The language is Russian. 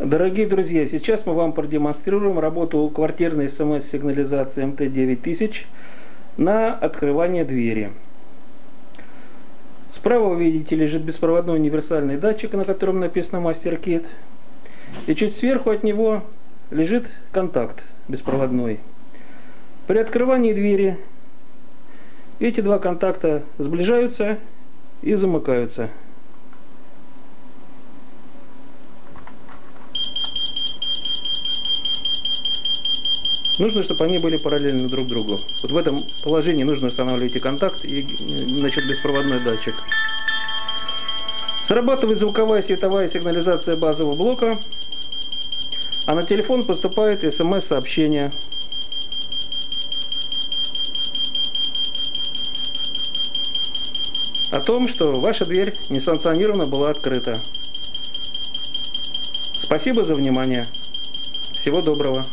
Дорогие друзья, сейчас мы вам продемонстрируем работу квартирной СМС-сигнализации МТ-9000 на открывание двери. Справа вы видите лежит беспроводной универсальный датчик, на котором написано MasterKit. И чуть сверху от него лежит контакт беспроводной. При открывании двери эти два контакта сближаются и замыкаются. Нужно, чтобы они были параллельны друг другу. Вот в этом положении нужно устанавливать и контакт, и беспроводной датчик. Срабатывает звуковая световая сигнализация базового блока, а на телефон поступает СМС-сообщение. О том, что ваша дверь несанкционированно была открыта. Спасибо за внимание. Всего доброго.